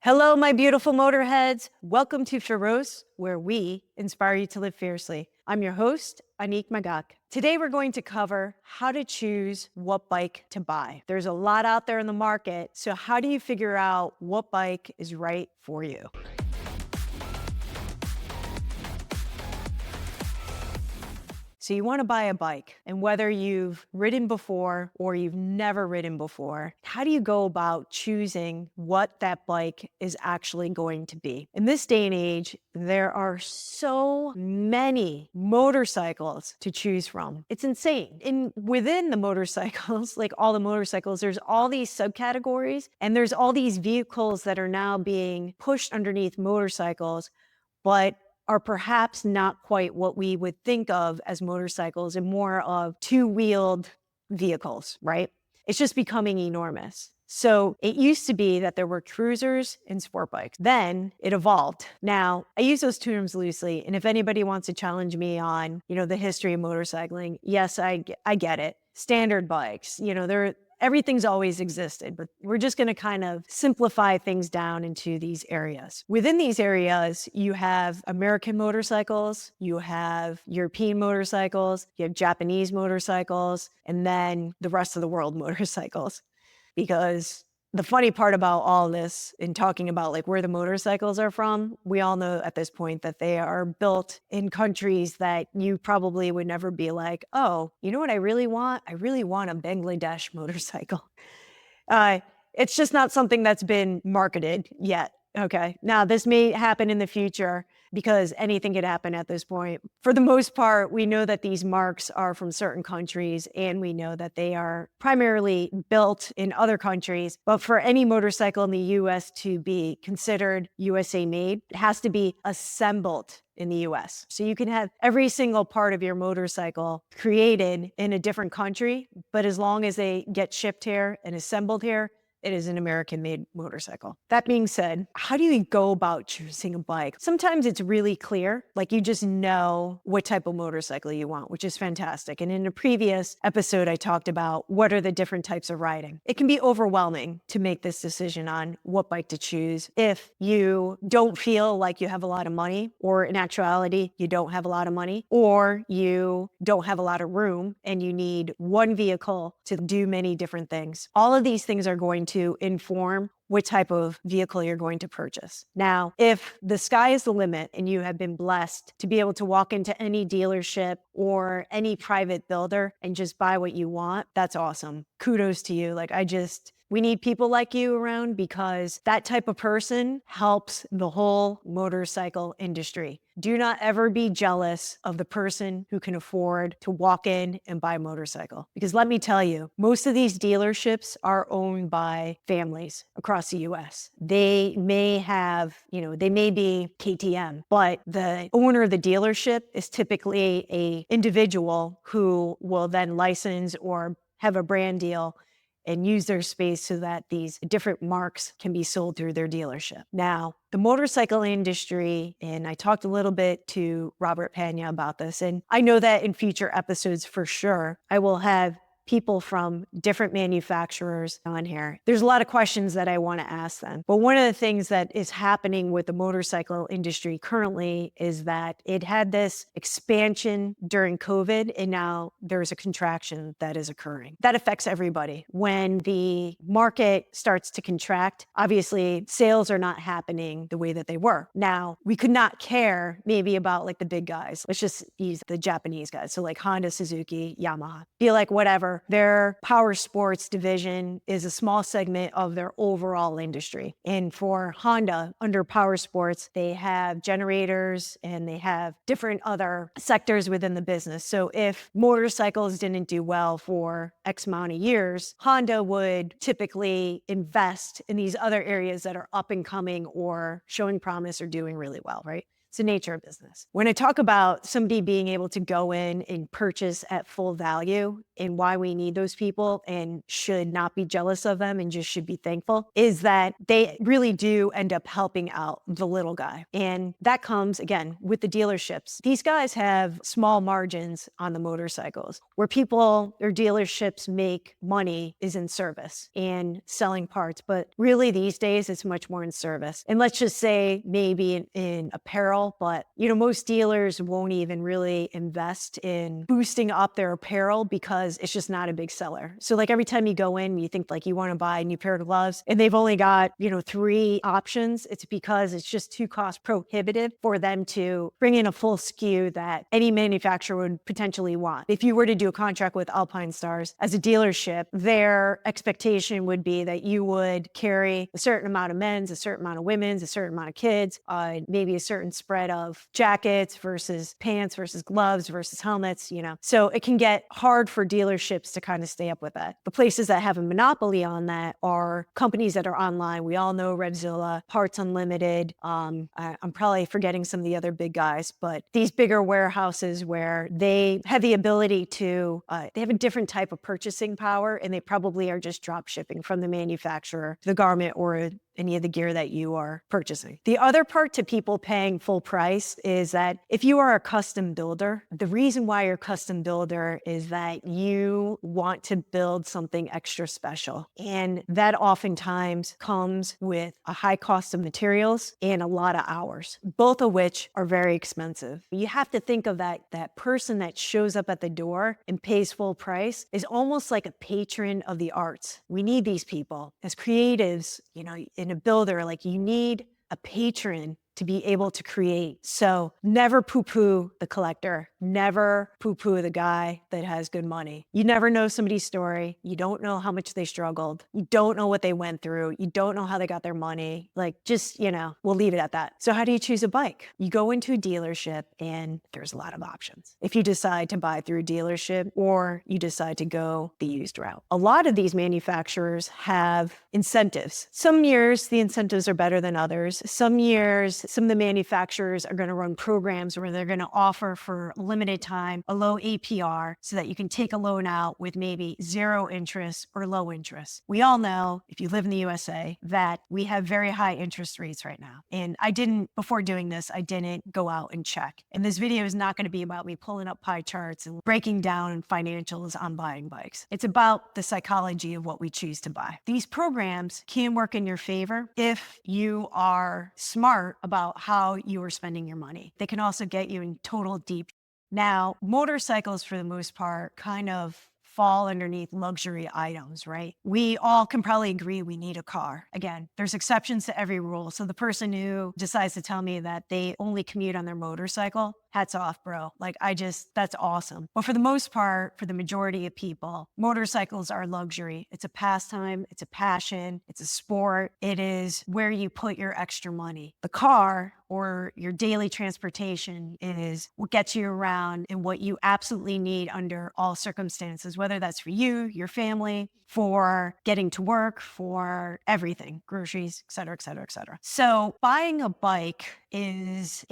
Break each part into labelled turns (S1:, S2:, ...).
S1: Hello, my beautiful motorheads. Welcome to Féroce, where we inspire you to live fiercely. I'm your host, Annick. Today, we're going to cover how to choose what bike to buy. There's a lot out there in the market, so how do you figure out what bike is right for you? So you want to buy a bike, and whether you've ridden before or you've never ridden before, how do you go about choosing what that bike is actually going to be? In this day and age, there are so many motorcycles to choose from. It's insane. And within the motorcycles, like all the motorcycles, there's all these subcategories, and there's all these vehicles that are now being pushed underneath motorcycles, but are perhaps not quite what we would think of as motorcycles and more of two-wheeled vehicles, right? It's just becoming enormous. So it used to be that there were cruisers and sport bikes. Then it evolved. Now, I use those terms loosely, and if anybody wants to challenge me on, the history of motorcycling, yes, I get it. Standard bikes, everything's always existed, but we're just going to kind of simplify things down into these areas. Within these areas, you have American motorcycles, you have European motorcycles, you have Japanese motorcycles, and then the rest of the world motorcycles. Because the funny part about all this in talking about like where the motorcycles are from, we all know at this point that they are built in countries that you probably would never be like, oh, you know what I really want? I really want a Bangladesh motorcycle. It's just not something that's been marketed yet. Okay. Now, this may happen in the future because anything could happen at this point. For the most part, we know that these marks are from certain countries, and we know that they are primarily built in other countries. But for any motorcycle in the US to be considered USA made, it has to be assembled in the US. So you can have every single part of your motorcycle created in a different country, but as long as they get shipped here and assembled here, it is an American-made motorcycle. That being said, how do you go about choosing a bike? Sometimes it's really clear, like you just know what type of motorcycle you want, which is fantastic. And in a previous episode, I talked about what are the different types of riding. It can be overwhelming to make this decision on what bike to choose if you don't feel like you have a lot of money, or in actuality, you don't have a lot of money, or you don't have a lot of room and you need one vehicle to do many different things. All of these things are going to inform what type of vehicle you're going to purchase. Now, if the sky is the limit and you have been blessed to be able to walk into any dealership or any private builder and just buy what you want, that's awesome. Kudos to you. We need people like you around because that type of person helps the whole motorcycle industry. Do not ever be jealous of the person who can afford to walk in and buy a motorcycle. Because let me tell you, most of these dealerships are owned by families across the US. They may be KTM, but the owner of the dealership is typically an individual who will then license or have a brand deal and use their space so that these different marks can be sold through their dealership. Now, the motorcycle industry, and I talked a little bit to Robert Pena about this, and I know that in future episodes for sure, I will have people from different manufacturers on here. There's a lot of questions that I want to ask them. But one of the things that is happening with the motorcycle industry currently is that it had this expansion during COVID, and now there's a contraction that is occurring. That affects everybody. When the market starts to contract, obviously sales are not happening the way that they were. Now, we could not care maybe about like the big guys. Let's just use the Japanese guys. So like Honda, Suzuki, Yamaha. Be like, whatever. Their power sports division is a small segment of their overall industry. And for Honda, under power sports, they have generators and they have different other sectors within the business. So if motorcycles didn't do well for X amount of years, Honda would typically invest in these other areas that are up and coming or showing promise or doing really well, right? It's the nature of business. When I talk about somebody being able to go in and purchase at full value and why we need those people and should not be jealous of them and just should be thankful, is that they really do end up helping out the little guy. And that comes, again, with the dealerships. These guys have small margins on the motorcycles. Where people or dealerships make money is in service and selling parts. But really these days, it's much more in service. And let's just say maybe in apparel, but most dealers won't even really invest in boosting up their apparel because it's just not a big seller. So like every time you go in, you think like you want to buy a new pair of gloves and they've only got, 3 options. It's because it's just too cost prohibitive for them to bring in a full SKU that any manufacturer would potentially want. If you were to do a contract with Alpine Stars as a dealership, their expectation would be that you would carry a certain amount of men's, a certain amount of women's, a certain amount of kids, maybe a certain spread of jackets versus pants versus gloves versus helmets, So it can get hard for dealerships to kind of stay up with that. The places that have a monopoly on that are companies that are online. We all know Revzilla, Parts Unlimited. I'm probably forgetting some of the other big guys, but these bigger warehouses where they have the ability to, they have a different type of purchasing power, and they probably are just drop shipping from the manufacturer to the garment or any of the gear that you are purchasing. The other part to people paying full price is that if you are a custom builder, the reason why you're a custom builder is that you want to build something extra special. And that oftentimes comes with a high cost of materials and a lot of hours, both of which are very expensive. You have to think of that person that shows up at the door and pays full price is almost like a patron of the arts. We need these people as creatives, in a builder, like you need a patron to be able to create. So never poo-poo the collector, never poo-poo the guy that has good money. You never know somebody's story. You don't know how much they struggled. You don't know what they went through. You don't know how they got their money. Like just, we'll leave it at that. So how do you choose a bike? You go into a dealership and there's a lot of options. If you decide to buy through a dealership or you decide to go the used route. A lot of these manufacturers have incentives. Some years the incentives are better than others. Some years some of the manufacturers are going to run programs where they're going to offer for a limited time a low APR so that you can take a loan out with maybe 0 interest or low interest. We all know, if you live in the USA, that we have very high interest rates right now. And before doing this, I didn't go out and check. And this video is not going to be about me pulling up pie charts and breaking down financials on buying bikes. It's about the psychology of what we choose to buy. These programs can work in your favor if you are smart about how you are spending your money. They can also get you in total deep. Now, motorcycles, for the most part, kind of fall underneath luxury items, right? We all can probably agree we need a car. Again, there's exceptions to every rule. So the person who decides to tell me that they only commute on their motorcycle, hats off, bro. That's awesome. But for the most part, for the majority of people, motorcycles are luxury. It's a pastime, it's a passion, it's a sport. It is where you put your extra money. The car or your daily transportation is what gets you around and what you absolutely need under all circumstances, whether that's for you, your family, for getting to work, for everything, groceries, et cetera, et cetera, et cetera. So buying a bike it's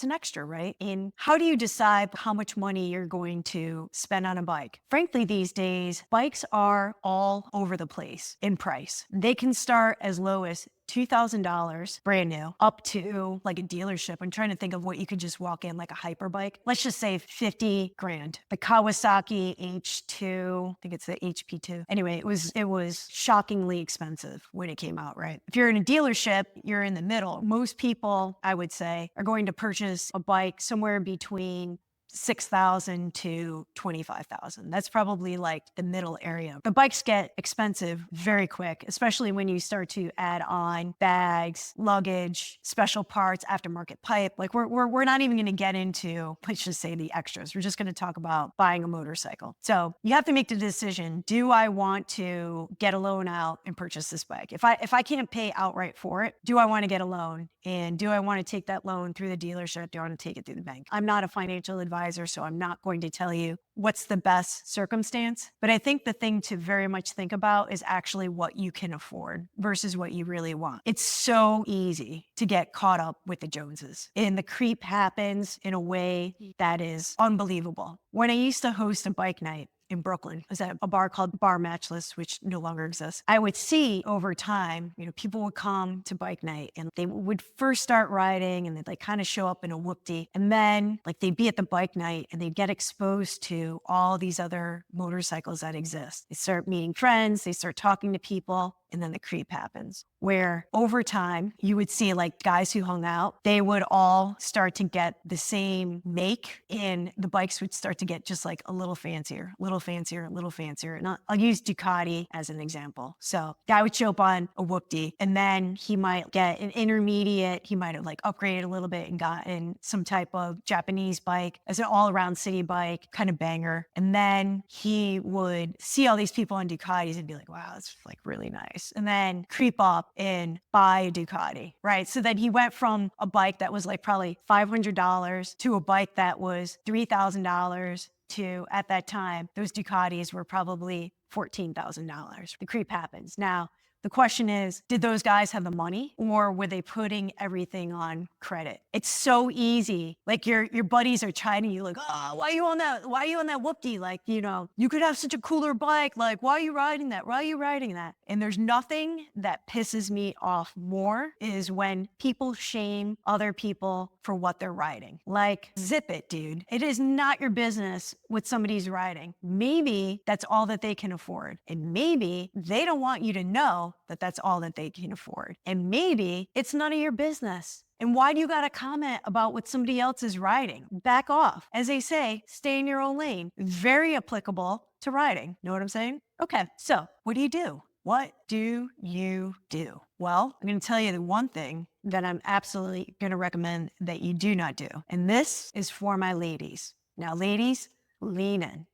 S1: an extra, right? And how do you decide how much money you're going to spend on a bike? Frankly, these days, bikes are all over the place in price. They can start as low as $2,000 brand new up to like a dealership. I'm trying to think of what you could just walk in like a hyper bike. Let's just say 50 grand. The Kawasaki H2, I think it's the HP2. Anyway, it was shockingly expensive when it came out, right? If you're in a dealership, you're in the middle. Most people, I would say, are going to purchase a bike somewhere between $6,000 to $25,000. That's probably like the middle area. The bikes get expensive very quick, especially when you start to add on bags, luggage, special parts, aftermarket pipe. Like we're not even going to get into, let's just say, the extras. We're just going to talk about buying a motorcycle. So you have to make the decision. Do I want to get a loan out and purchase this bike? If I can't pay outright for it, do I want to get a loan? And do I want to take that loan through the dealership? Do I want to take it through the bank? I'm not a financial advisor. advisor, so I'm not going to tell you what's the best circumstance. But I think the thing to very much think about is actually what you can afford versus what you really want. It's so easy to get caught up with the Joneses, and the creep happens in a way that is unbelievable. When I used to host a bike night in Brooklyn, I was at a bar called Bar Matchless, which no longer exists. I would see over time, people would come to bike night and they would first start riding and they'd like kind of show up in a whoopty. And then like they'd be at the bike night and they'd get exposed to all these other motorcycles that exist. They start meeting friends, they start talking to people. And then the creep happens, where over time, you would see like guys who hung out, they would all start to get the same make, and the bikes would start to get just like a little fancier, little fancier, little fancier. And I'll use Ducati as an example. So guy would show up on a whoopty, and then he might get an intermediate. He might have like upgraded a little bit and gotten some type of Japanese bike as an all-around city bike, kind of banger. And then he would see all these people on Ducatis and be like, wow, that's like really nice. And then creep up and buy a Ducati, right? So then he went from a bike that was like probably $500 to a bike that was $3,000 to, at that time, those Ducatis were probably $14,000. The creep happens. Now, the question is, did those guys have the money, or were they putting everything on credit? It's so easy. Like your buddies are chiding you like, oh, why are you on that whoopty? Like, you could have such a cooler bike. Like, why are you riding that? Why are you riding that? And there's nothing that pisses me off more is when people shame other people for what they're riding. Like, zip it, dude. It is not your business what somebody's riding. Maybe that's all that they can afford. And maybe they don't want you to know that that's all that they can afford. And maybe it's none of your business. And why do you got to comment about what somebody else is riding? Back off. As they say, stay in your own lane. Very applicable to riding. Know what I'm saying? Okay, so what do you do? What do you do? Well, I'm going to tell you the one thing that I'm absolutely going to recommend that you do not do. And this is for my ladies. Now, ladies, lean in.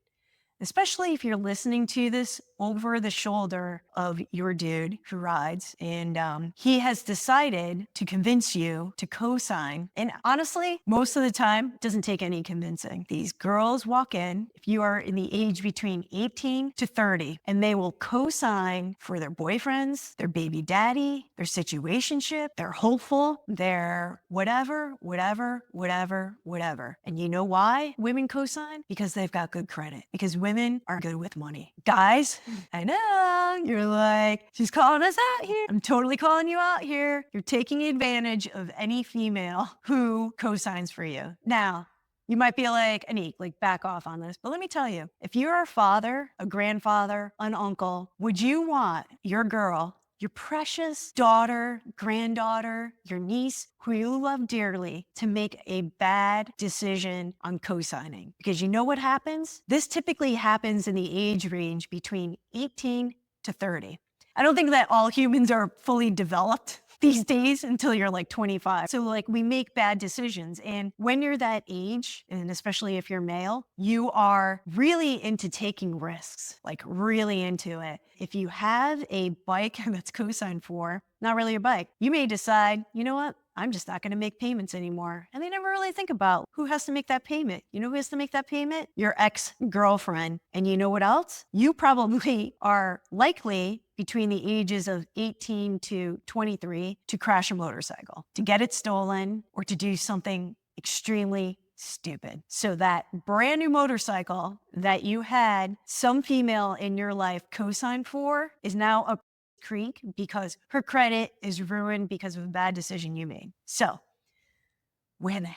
S1: Especially if you're listening to this over the shoulder of your dude who rides, and he has decided to convince you to co-sign. And honestly, most of the time, it doesn't take any convincing. These girls walk in, if you are in the age between 18 to 30, and they will co-sign for their boyfriends, their baby daddy, their situationship, their hopeful, their whatever. And you know why women co-sign? Because they've got good credit. Because women are good with money. Guys, I know, you're like, she's calling us out here. I'm totally calling you out here. You're taking advantage of any female who co-signs for you. Now, you might be like, Annick, like back off on this. But let me tell you, if you're a father, a grandfather, an uncle, would you want your girl, your precious daughter, granddaughter, your niece, who you love dearly, to make a bad decision on co-signing? Because you know what happens? This typically happens in the age range between 18 to 30. I don't think that all humans are fully developed these days until you're like 25. So like we make bad decisions. And when you're that age, and especially if you're male, you are really into taking risks, like really into it. If you have a bike that's co-signed for, not really your bike, you may decide, you know what? I'm just not going to make payments anymore. And they never really think about who has to make that payment. You know who has to make that payment? Your ex-girlfriend. And you know what else? You probably are likely between the ages of 18 to 23 to crash a motorcycle, to get it stolen, or to do something extremely stupid. So that brand new motorcycle that you had some female in your life co-sign for is now a creek because her credit is ruined because of a bad decision you made. So, women,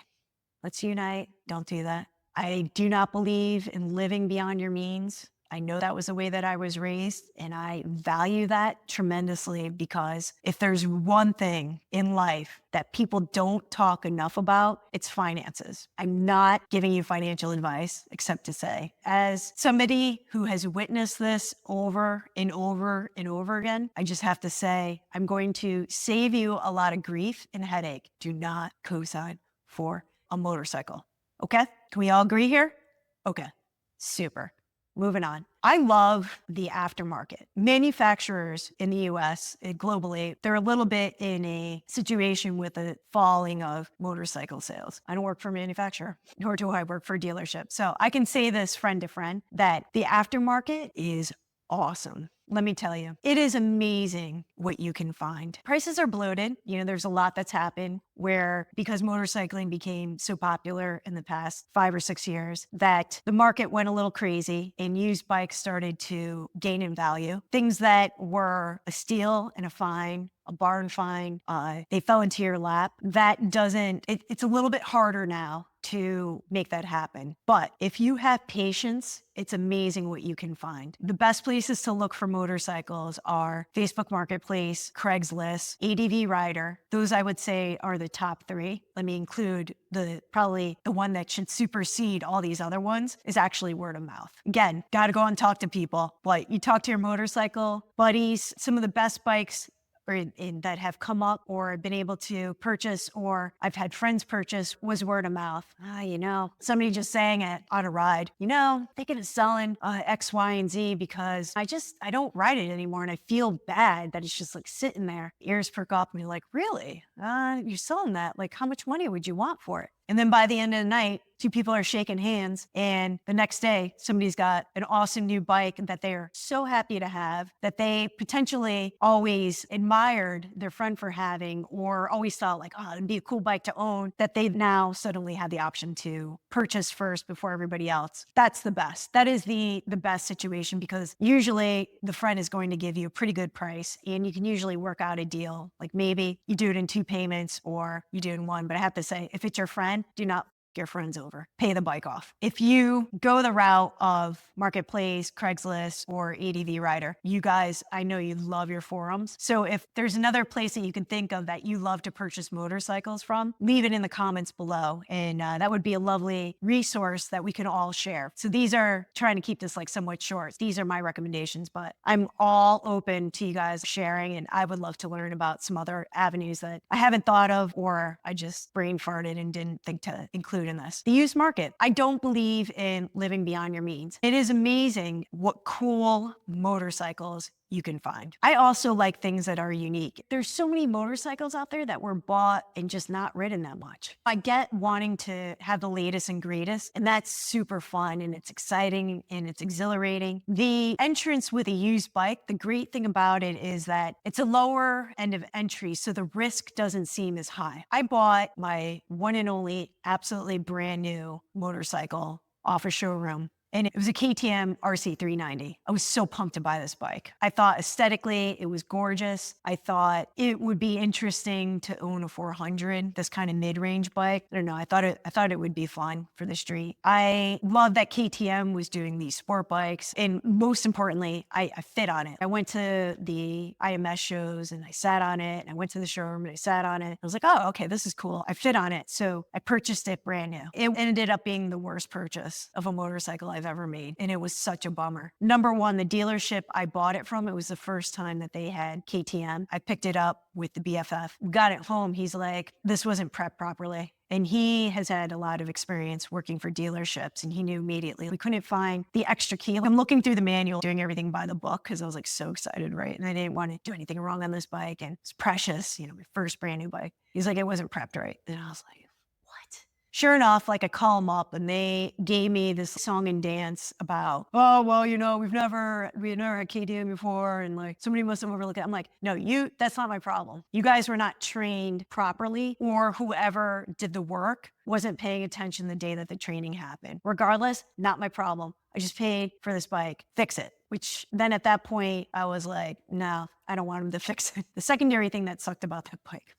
S1: let's unite. Don't do that. I do not believe in living beyond your means. I know that was the way that I was raised, and I value that tremendously because if there's one thing in life that people don't talk enough about, it's finances. I'm not giving you financial advice, except to say, as somebody who has witnessed this over and over and over again, I just have to say, I'm going to save you a lot of grief and headache. Do not co-sign for a motorcycle. Okay? Can we all agree here? Okay. Super. moving on. I love the aftermarket. Manufacturers in the US and globally, they're a little bit in a situation with a falling of motorcycle sales. I don't work for a manufacturer, nor do I work for a dealership. So I can say this friend to friend that the aftermarket is awesome. Let me tell you, it is amazing what you can find. Prices are bloated. There's a lot that's happened where because motorcycling became so popular in the past 5 or 6 years that the market went a little crazy and used bikes started to gain in value. Things that were a steal and a fine, a barn find, they fell into your lap. It's a little bit harder now to make that happen. But if you have patience, it's amazing what you can find. The best places to look for motorcycles are Facebook Marketplace, Craigslist, ADV Rider. Those I would say are the top three. Let me include probably the one that should supersede all these other ones is actually word of mouth. Again, got to go and talk to people. But you talk to your motorcycle buddies, some of the best bikes that have come up or been able to purchase, or I've had friends purchase, was word of mouth. Somebody just saying it on a ride, thinking of selling X, Y, and Z because I don't ride it anymore. And I feel bad that it's just like sitting there. Ears perk up and you're like, really? You're selling that? Like, how much money would you want for it? And then by the end of the night, two people are shaking hands. And the next day, somebody's got an awesome new bike that they're so happy to have that they potentially always admired their friend for having or always thought like, oh, it'd be a cool bike to own, that they now suddenly have the option to purchase first before everybody else. That's the best. That is the best situation because usually the friend is going to give you a pretty good price and you can usually work out a deal. Like maybe you do it in 2 payments or you do it in one. But I have to say, if it's your friend, do not your friends over. Pay the bike off. If you go the route of Marketplace, Craigslist, or ADV Rider, you guys, I know you love your forums. So if there's another place that you can think of that you love to purchase motorcycles from, leave it in the comments below. And that would be a lovely resource that we can all share. So these are trying to keep this like somewhat short. These are my recommendations, but I'm all open to you guys sharing. And I would love to learn about some other avenues that I haven't thought of or I just brain farted and didn't think to include in this. The used market. I don't believe in living beyond your means. It is amazing what cool motorcycles you can find. I also like things that are unique. There's so many motorcycles out there that were bought and just not ridden that much. I get wanting to have the latest and greatest, and that's super fun and it's exciting and it's exhilarating. The entrance with a used bike, the great thing about it is that it's a lower end of entry, so the risk doesn't seem as high. I bought my one and only absolutely brand new motorcycle off a showroom. And it was a KTM RC390. I was so pumped to buy this bike. I thought aesthetically it was gorgeous. I thought it would be interesting to own a 400, this kind of mid-range bike. I don't know. I thought it would be fun for the street. I love that KTM was doing these sport bikes, and most importantly, I fit on it. I went to the IMS shows and I sat on it. I went to the showroom and I sat on it. I was like, oh, okay, this is cool. I fit on it, so I purchased it brand new. It ended up being the worst purchase of a motorcycle I've ever made. And it was such a bummer. Number one, the dealership I bought it from, it was the first time that they had KTM. I picked it up with the BFF. Got it home. He's like, this wasn't prepped properly. And he has had a lot of experience working for dealerships and he knew immediately. We couldn't find the extra key. I'm looking through the manual, doing everything by the book because I was like so excited, right? And I didn't want to do anything wrong on this bike. And it's precious, my first brand new bike. He's like, it wasn't prepped right. And I was like, what? Sure enough, like I call them up and they gave me this song and dance about, oh, well, we've never had KTM before. And like somebody must have overlooked it. I'm like, no, that's not my problem. You guys were not trained properly or whoever did the work wasn't paying attention the day that the training happened. Regardless, not my problem. I just paid for this bike, fix it. Which then at that point I was like, no, I don't want him to fix it. The secondary thing that sucked about that bike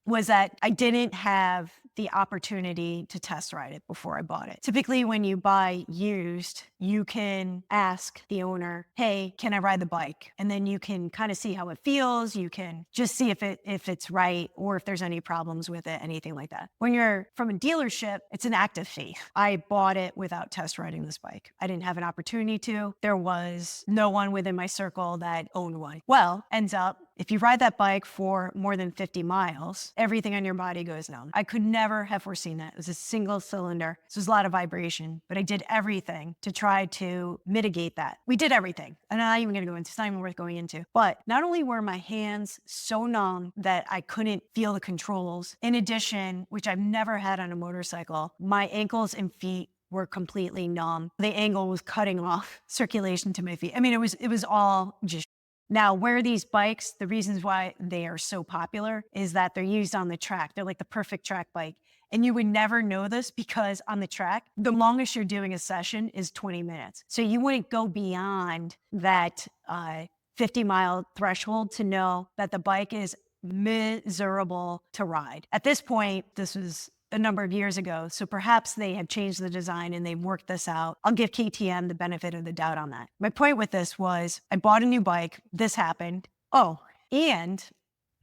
S1: was that I didn't have the opportunity to test ride it before I bought it. Typically, when you buy used, you can ask the owner, hey, can I ride the bike? And then you can kind of see how it feels. You can just see if it's right or if there's any problems with it, anything like that. When you're from a dealership, it's an active fee. I bought it without test riding this bike. I didn't have an opportunity to. There was no one within my circle that owned one. Well, ends up If you ride that bike for more than 50 miles, everything on your body goes numb. I could never have foreseen that. It was a single cylinder. So there's a lot of vibration, but I did everything to try to mitigate that. We did everything. And I'm not even going to go into, it's not even worth going into. But not only were my hands so numb that I couldn't feel the controls, in addition, which I've never had on a motorcycle, my ankles and feet were completely numb. The angle was cutting off circulation to my feet. I mean, it was all just. Now, where these bikes, the reasons why they are so popular is that they're used on the track. They're like the perfect track bike. And you would never know this because on the track, the longest you're doing a session is 20 minutes. So you wouldn't go beyond that 50-mile threshold to know that the bike is miserable to ride. At this point, this was a number of years ago, so perhaps they have changed the design and they've worked this out. I'll give KTM the benefit of the doubt on that. My point with this was I bought a new bike. This happened. Oh, and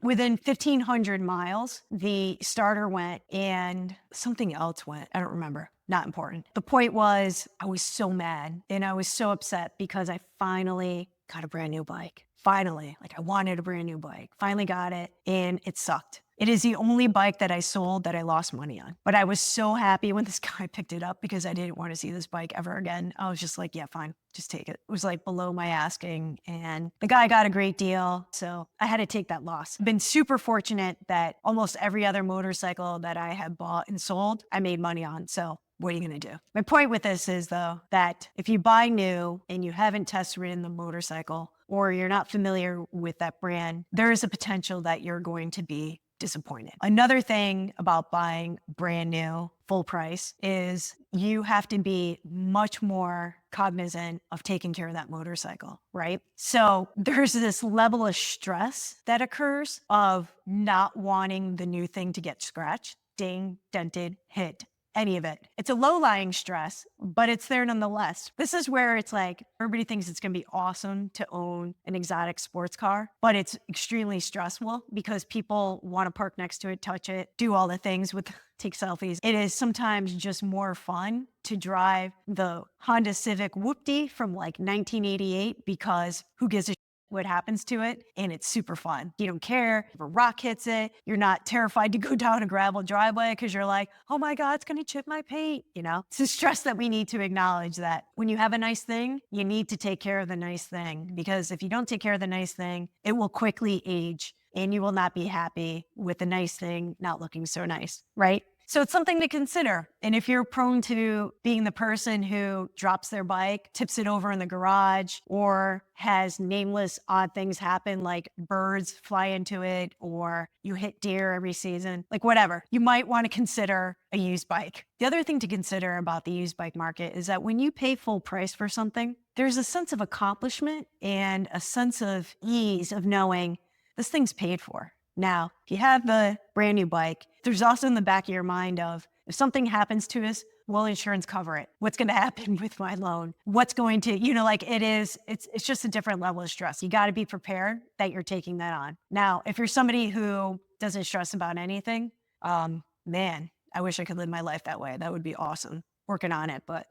S1: within 1,500 miles, the starter went and something else went. I don't remember. Not important. The point was I was so mad and I was so upset because I finally got a brand new bike. Finally, like I wanted a brand new bike. Finally got it and it sucked. It is the only bike that I sold that I lost money on. But I was so happy when this guy picked it up because I didn't want to see this bike ever again. I was just like, yeah, fine, just take it. It was like below my asking and the guy got a great deal. So I had to take that loss. I've been super fortunate that almost every other motorcycle that I have bought and sold, I made money on. So what are you going to do? My point with this is, though, that if you buy new and you haven't test ridden the motorcycle or you're not familiar with that brand, there is a potential that you're going to be disappointed. Another thing about buying brand new, full price, is you have to be much more cognizant of taking care of that motorcycle, right? So there's this level of stress that occurs of not wanting the new thing to get scratched, dinged, dented, hit. Any of it. It's a low-lying stress, but it's there nonetheless. This is where it's like everybody thinks it's going to be awesome to own an exotic sports car, but it's extremely stressful because people want to park next to it, touch it, do all the things with take selfies. It is sometimes just more fun to drive the Honda Civic Whoopty from like 1988 because who gives a what happens to it, and it's super fun. You don't care if a rock hits it. You're not terrified to go down a gravel driveway because you're like, oh my God, it's gonna chip my paint, you know? It's a stress that we need to acknowledge that when you have a nice thing, you need to take care of the nice thing because if you don't take care of the nice thing, it will quickly age and you will not be happy with the nice thing not looking so nice, right? So it's something to consider. And if you're prone to being the person who drops their bike, tips it over in the garage, or has nameless odd things happen like birds fly into it, or you hit deer every season, like whatever, you might want to consider a used bike. The other thing to consider about the used bike market is that when you pay full price for something, there's a sense of accomplishment and a sense of ease of knowing this thing's paid for. Now, if you have the brand new bike, there's also in the back of your mind of, if something happens to us, will insurance cover it? What's going to happen with my loan? What's going to, like it's just a different level of stress. You got to be prepared that you're taking that on. Now, if you're somebody who doesn't stress about anything, man, I wish I could live my life that way. That would be awesome. Working on it, but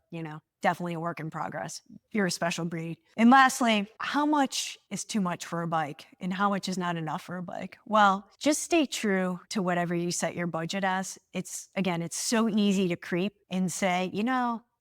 S1: definitely a work in progress. You're a special breed. And lastly, how much is too much for a bike and how much is not enough for a bike? Well, just stay true to whatever you set your budget as. It's so easy to creep and say,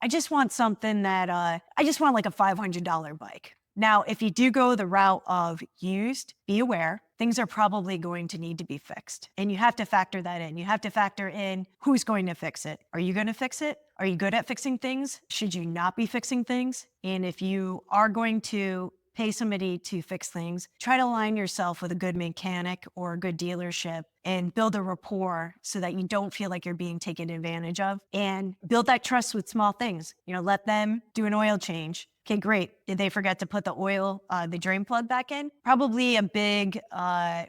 S1: I just want something that, I just want like a $500 bike. Now, if you do go the route of used, be aware, things are probably going to need to be fixed. And you have to factor that in. You have to factor in who's going to fix it. Are you going to fix it? Are you good at fixing things? Should you not be fixing things? And if you are going to pay somebody to fix things, try to align yourself with a good mechanic or a good dealership and build a rapport so that you don't feel like you're being taken advantage of, and build that trust with small things. Let them do an oil change. Okay, great. Did they forget to put the oil, the drain plug back in? Probably a big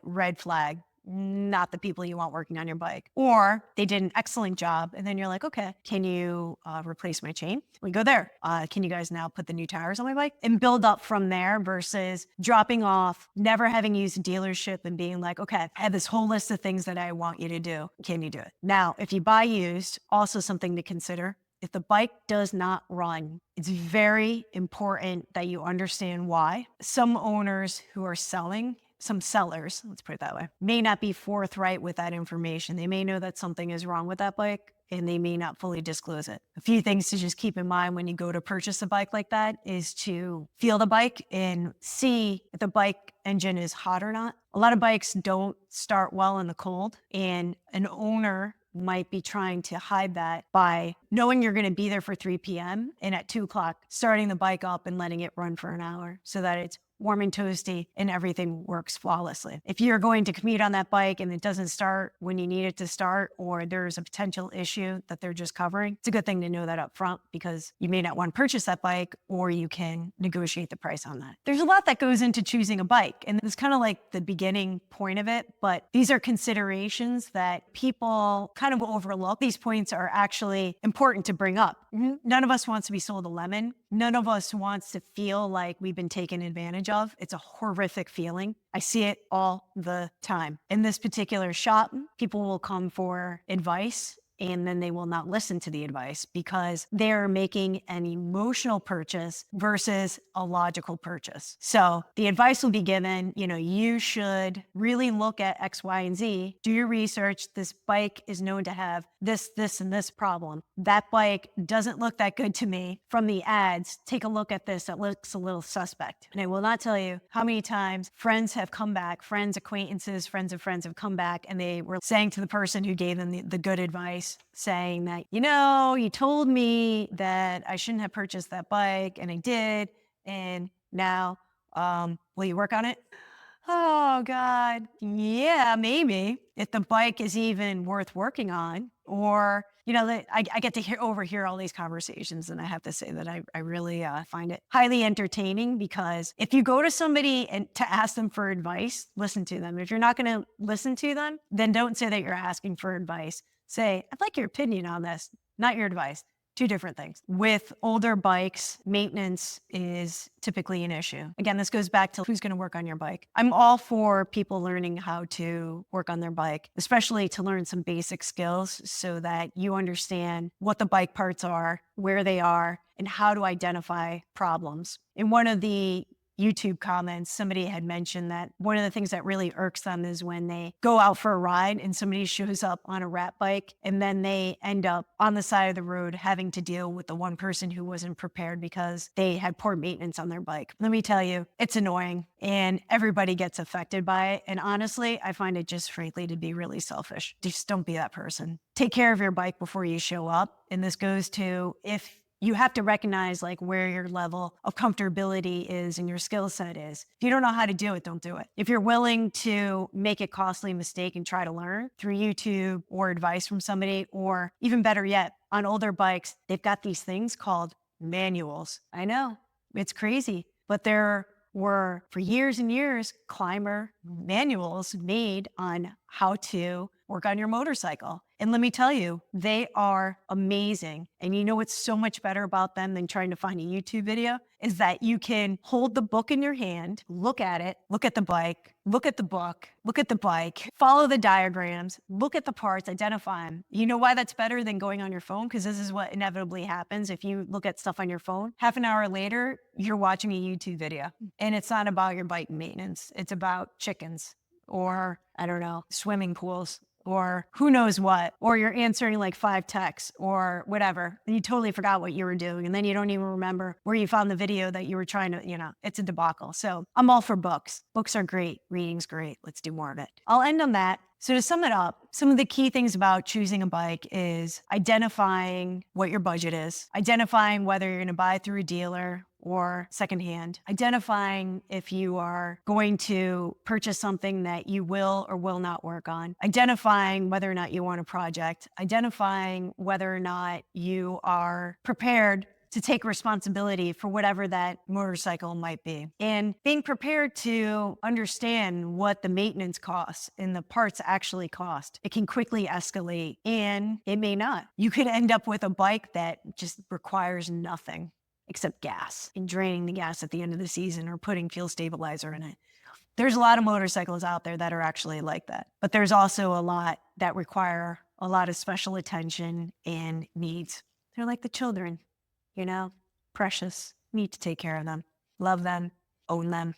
S1: red flag. Not the people you want working on your bike. Or they did an excellent job and then you're like, okay, can you replace my chain? We go there. Can you guys now put the new tires on my bike? And build up from there versus dropping off, never having used a dealership and being like, okay, I have this whole list of things that I want you to do. Can you do it? Now, if you buy used, also something to consider. If the bike does not run, it's very important that you understand why. Some owners who are selling, some sellers, let's put it that way, may not be forthright with that information. They may know that something is wrong with that bike and they may not fully disclose it. A few things to just keep in mind when you go to purchase a bike like that is to feel the bike and see if the bike engine is hot or not. A lot of bikes don't start well in the cold, and an owner might be trying to hide that by knowing you're going to be there for 3 p.m. and at 2 o'clock starting the bike up and letting it run for an hour so that it's warm and toasty and everything works flawlessly. If you're going to commute on that bike and it doesn't start when you need it to start, or there's a potential issue that they're just covering, it's a good thing to know that up front because you may not want to purchase that bike, or you can negotiate the price on that. There's a lot that goes into choosing a bike, and it's kind of like the beginning point of it, but these are considerations that people kind of overlook. These points are actually important to bring up. None of us wants to be sold a lemon. None of us wants to feel like we've been taken advantage of. It's a horrific feeling. I see it all the time. In this particular shop, people will come for advice and then they will not listen to the advice because they're making an emotional purchase versus a logical purchase. So the advice will be given, you should really look at X, Y, and Z, do your research. This bike is known to have this, and this problem. That bike doesn't look that good to me from the ads. Take a look at this. It looks a little suspect. And I will not tell you how many times friends have come back, friends, acquaintances, friends of friends have come back, and they were saying to the person who gave them the good advice, saying that, you told me that I shouldn't have purchased that bike, and I did, and now, will you work on it? Oh, God. Yeah, maybe. If the bike is even worth working on, or, I get to overhear all these conversations, and I have to say that I really find it highly entertaining, because if you go to somebody and to ask them for advice, listen to them. If you're not going to listen to them, then don't say that you're asking for advice. Say, I'd like your opinion on this, not your advice. Two different things. With older bikes, maintenance is typically an issue. Again, this goes back to who's going to work on your bike. I'm all for people learning how to work on their bike, especially to learn some basic skills so that you understand what the bike parts are, where they are, and how to identify problems. In one of the YouTube comments, somebody had mentioned that one of the things that really irks them is when they go out for a ride and somebody shows up on a rat bike, and then they end up on the side of the road having to deal with the one person who wasn't prepared because they had poor maintenance on their bike. Let me tell you, it's annoying and everybody gets affected by it. And honestly, I find it just frankly to be really selfish. Just don't be that person. Take care of your bike before you show up. And this goes to if you have to recognize where your level of comfortability is and your skill set is. If you don't know how to do it, don't do it. If you're willing to make a costly mistake and try to learn through YouTube or advice from somebody, or even better yet, on older bikes, they've got these things called manuals. I know, it's crazy, but there were for years and years climber manuals made on how to work on your motorcycle. And let me tell you, they are amazing. And you know what's so much better about them than trying to find a YouTube video is that you can hold the book in your hand, look at it, look at the bike, look at the book, look at the bike, follow the diagrams, look at the parts, identify them. You know why that's better than going on your phone? Because this is what inevitably happens if you look at stuff on your phone. Half an hour later, you're watching a YouTube video. And it's not about your bike maintenance. It's about chickens, or I don't know, swimming pools, or who knows what, or you're answering 5 texts or whatever, and you totally forgot what you were doing, and then you don't even remember where you found the video that you were trying to, it's a debacle. So I'm all for books. Books are great. Reading's great. Let's do more of it. I'll end on that. So to sum it up, some of the key things about choosing a bike is identifying what your budget is, identifying whether you're going to buy through a dealer or secondhand, identifying if you are going to purchase something that you will or will not work on, identifying whether or not you want a project, identifying whether or not you are prepared to take responsibility for whatever that motorcycle might be, and being prepared to understand what the maintenance costs and the parts actually cost. It can quickly escalate, and it may not. You could end up with a bike that just requires nothing except gas, and draining the gas at the end of the season or putting fuel stabilizer in it. There's a lot of motorcycles out there that are actually like that, but there's also a lot that require a lot of special attention and needs. They're like the children, precious. Need to take care of them, love them, own them.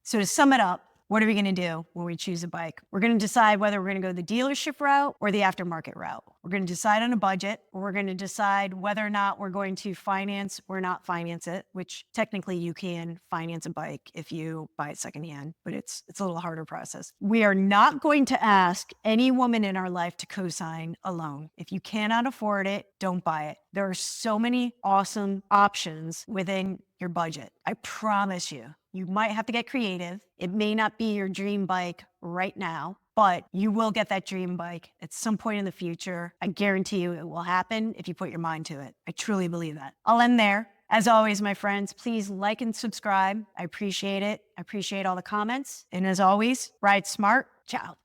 S1: So to sum it up, what are we going to do when we choose a bike? We're going to decide whether we're going to go the dealership route or the aftermarket route. We're going to decide on a budget, or we're going to decide whether or not we're going to finance or not finance it, which technically you can finance a bike if you buy it secondhand, but it's a little harder process. We are not going to ask any woman in our life to co-sign a loan. If you cannot afford it, don't buy it. There are so many awesome options within your budget. I promise you. You might have to get creative. It may not be your dream bike right now, but you will get that dream bike at some point in the future. I guarantee you it will happen if you put your mind to it. I truly believe that. I'll end there. As always, my friends, please like and subscribe. I appreciate it. I appreciate all the comments. And as always, ride smart. Ciao.